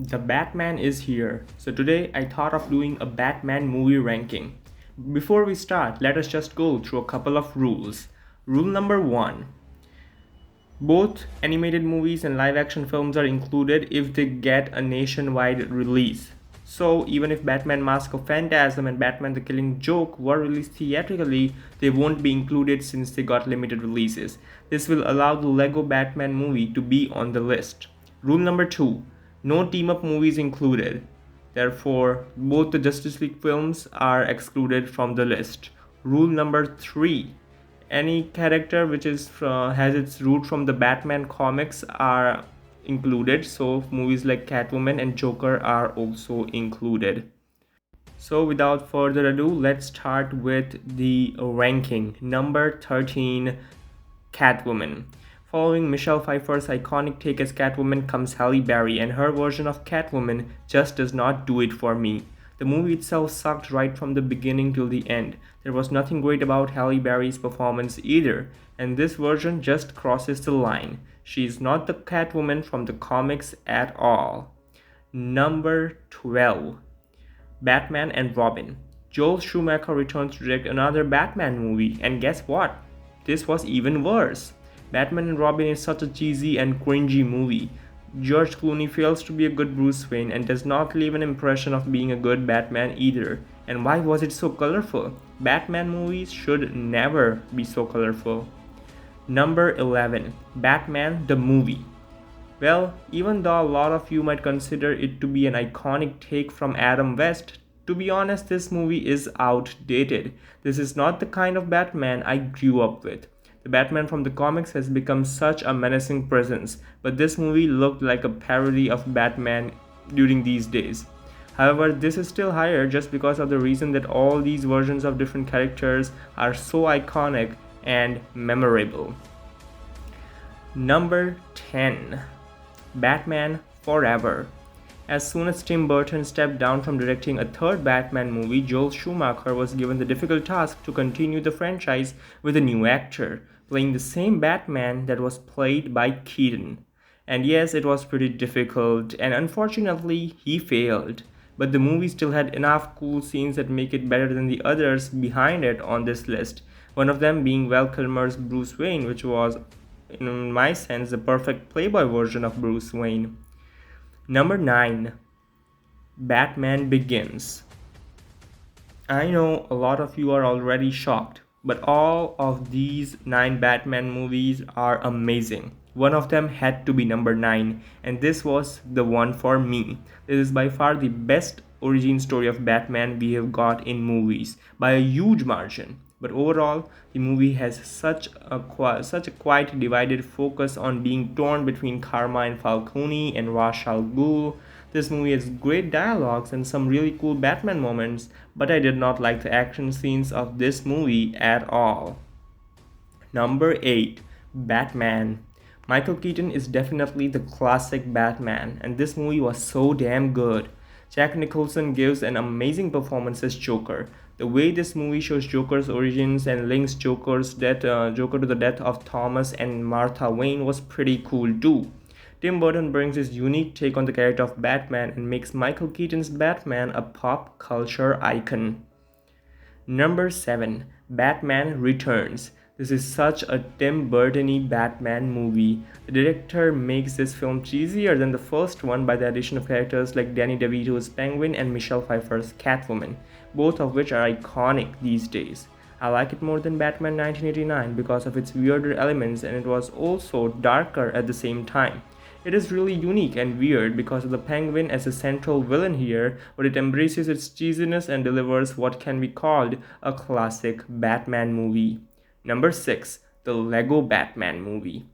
The Batman is here. So today I thought of doing a Batman movie ranking. Before we start, let us just go through a couple of rules. Rule number 1. Both animated movies and live action films are included if they get a nationwide release. So even if Batman Mask of Phantasm and Batman the Killing Joke were released theatrically, they won't be included since they got limited releases. This will allow the Lego Batman movie to be on the list. Rule number 2. No team up movies included. Therefore, both the Justice League films are excluded from the list. Rule number 3. Any character which has its root from the Batman comics are included. So movies like Catwoman and Joker are also included. So without further ado, let's start with the ranking. Number 13, Catwoman. Following Michelle Pfeiffer's iconic take as Catwoman comes Halle Berry, and her version of Catwoman just does not do it for me. The movie itself sucked right from the beginning till the end. There was nothing great about Halle Berry's performance either, and this version just crosses the line. She is not the Catwoman from the comics at all. Number 12. Batman and Robin. Joel Schumacher returns to direct another Batman movie, and guess what? This was even worse. Batman and Robin is such a cheesy and cringy movie. George Clooney fails to be a good Bruce Wayne and does not leave an impression of being a good Batman either. And why was it so colorful? Batman movies should never be so colorful. Number 11. Batman the Movie. Well, even though a lot of you might consider it to be an iconic take from Adam West, to be honest, this movie is outdated. This is not the kind of Batman I grew up with. The Batman from the comics has become such a menacing presence, but this movie looked like a parody of Batman during these days. However, this is still higher just because of the reason that all these versions of different characters are so iconic and memorable. Number 10. Batman Forever. As soon as Tim Burton stepped down from directing a third Batman movie, Joel Schumacher was given the difficult task to continue the franchise with a new actor, playing the same Batman that was played by Keaton. And yes, it was pretty difficult, and unfortunately, he failed. But the movie still had enough cool scenes that make it better than the others behind it on this list. One of them being Val Kilmer's Bruce Wayne, which was, in my sense, the perfect Playboy version of Bruce Wayne. Number 9. Batman Begins. I know a lot of you are already shocked, but all of these 9 Batman movies are amazing. One of them had to be number 9, and this was the one for me. This is by far the best origin story of Batman we have got in movies, by a huge margin. But overall, the movie has such a quite divided focus on being torn between Carmine Falcone and Ra's al Ghul. This movie has great dialogues and some really cool Batman moments, but I did not like the action scenes of this movie at all. Number 8. Batman. Michael Keaton is definitely the classic Batman, and this movie was so damn good. Jack Nicholson gives an amazing performance as Joker. The way this movie shows Joker's origins and links Joker to the death of Thomas and Martha Wayne was pretty cool too. Tim Burton brings his unique take on the character of Batman and makes Michael Keaton's Batman a pop culture icon. Number 7. Batman Returns. This is such a Tim Burton-y Batman movie. The director makes this film cheesier than the first one by the addition of characters like Danny DeVito's Penguin and Michelle Pfeiffer's Catwoman, both of which are iconic these days. I like it more than Batman 1989 because of its weirder elements, and it was also darker at the same time. It is really unique and weird because of the Penguin as a central villain here, but it embraces its cheesiness and delivers what can be called a classic Batman movie. Number 6. The Lego Batman Movie.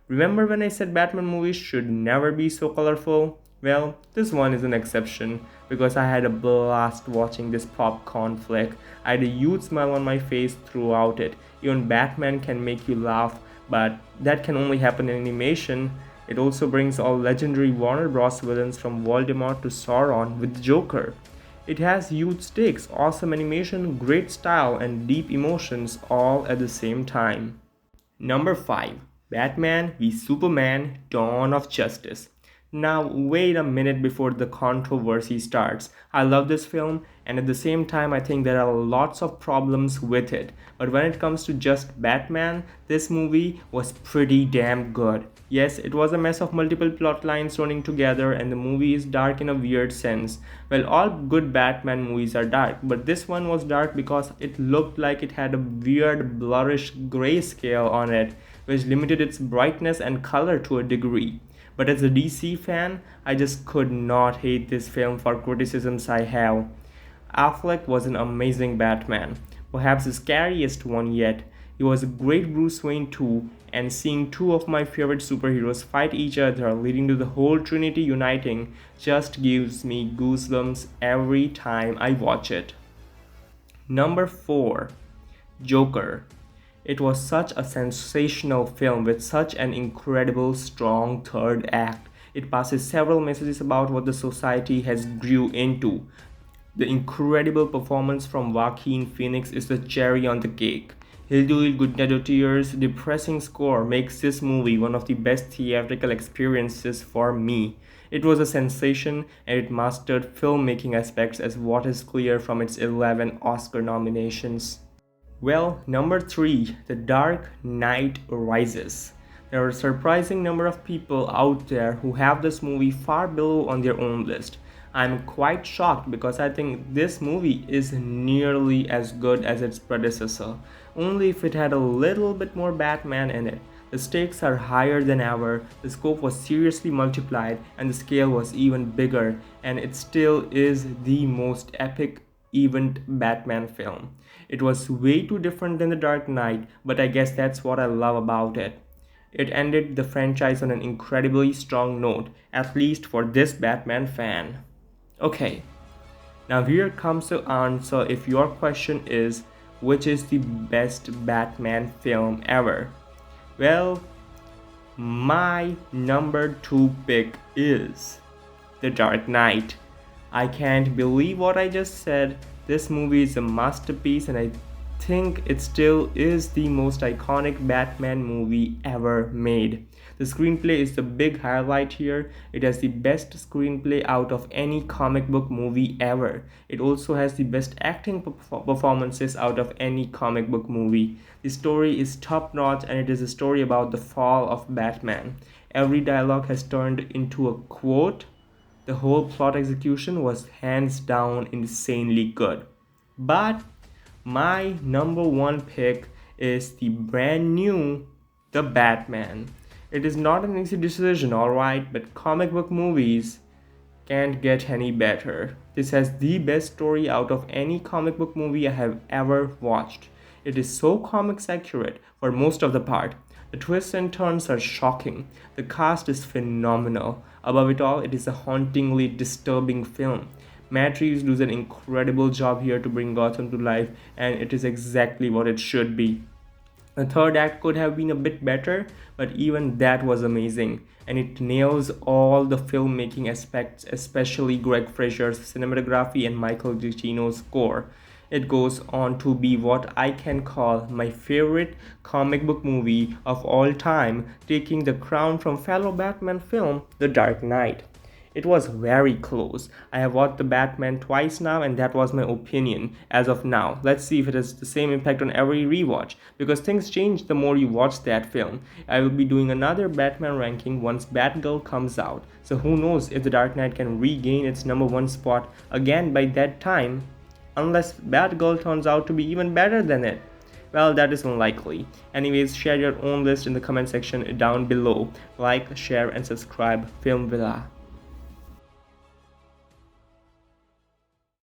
Remember when I said Batman movies should never be so colorful? Well, this one is an exception because I had a blast watching this popcorn flick. I had a huge smile on my face throughout it. Even Batman can make you laugh, but that can only happen in animation. It also brings all legendary Warner Bros. Villains from Voldemort to Sauron with the Joker. It has huge stakes, awesome animation, great style, and deep emotions all at the same time. Number 5. Batman v Superman: Dawn of Justice. Now, wait a minute before the controversy starts. I love this film, and at the same time, I think there are lots of problems with it. But when it comes to just Batman, this movie was pretty damn good. Yes, it was a mess of multiple plot lines running together, and the movie is dark in a weird sense. Well, all good Batman movies are dark, but this one was dark because it looked like it had a weird, blurrish grayscale on it, which limited its brightness and color to a degree. But as a DC fan, I just could not hate this film for criticisms I have. Affleck was an amazing Batman, perhaps the scariest one yet. He was a great Bruce Wayne too, and seeing two of my favorite superheroes fight each other, leading to the whole Trinity uniting, just gives me goosebumps every time I watch it. Number 4, Joker. It was such a sensational film with such an incredible strong third act. It passes several messages about what the society has grew into. The incredible performance from Joaquin Phoenix is the cherry on the cake. Hilduil Gudnadottir's depressing score makes this movie one of the best theatrical experiences for me. It was a sensation and it mastered filmmaking aspects as what is clear from its 11 Oscar nominations. Well, number 3, The Dark Knight Rises. There are a surprising number of people out there who have this movie far below on their own list. I'm quite shocked because I think this movie is nearly as good as its predecessor, only if it had a little bit more Batman in it. The stakes are higher than ever, the scope was seriously multiplied, and the scale was even bigger, and it still is the most epic event Batman film. It was way too different than The Dark Knight, but I guess that's what I love about it. It ended the franchise on an incredibly strong note, at least for this Batman fan. Okay, now here comes the answer if your question is which is the best Batman film ever. Well, my number 2 pick is The Dark Knight. I can't believe what I just said. This movie is a masterpiece and I think it still is the most iconic Batman movie ever made. The screenplay is the big highlight here. It has the best screenplay out of any comic book movie ever. It also has the best acting performances out of any comic book movie. The story is top notch and it is a story about the fall of Batman. Every dialogue has turned into a quote. The whole plot execution was hands down insanely good. But my number 1 pick is the brand new The Batman. It is not an easy decision, alright, but comic book movies can't get any better. This has the best story out of any comic book movie I have ever watched. It is so comics accurate for most of the part. The twists and turns are shocking. The cast is phenomenal. Above it all, it is a hauntingly disturbing film. Matt Reeves does an incredible job here to bring Gotham to life, and it is exactly what it should be. The third act could have been a bit better, but even that was amazing, and it nails all the filmmaking aspects, especially Greg Fraser's cinematography and Michael Giacchino's score. It goes on to be what I can call my favorite comic book movie of all time, taking the crown from fellow Batman film, The Dark Knight. It was very close. I have watched The Batman twice now and that was my opinion as of now. Let's see if it has the same impact on every rewatch because things change the more you watch that film. I will be doing another Batman ranking once Batgirl comes out. So who knows if The Dark Knight can regain its number 1 spot again by that time. Unless Batgirl turns out to be even better than it. Well, that is unlikely. Anyways, share your own list in the comment section down below. Like, share and subscribe Film Villa.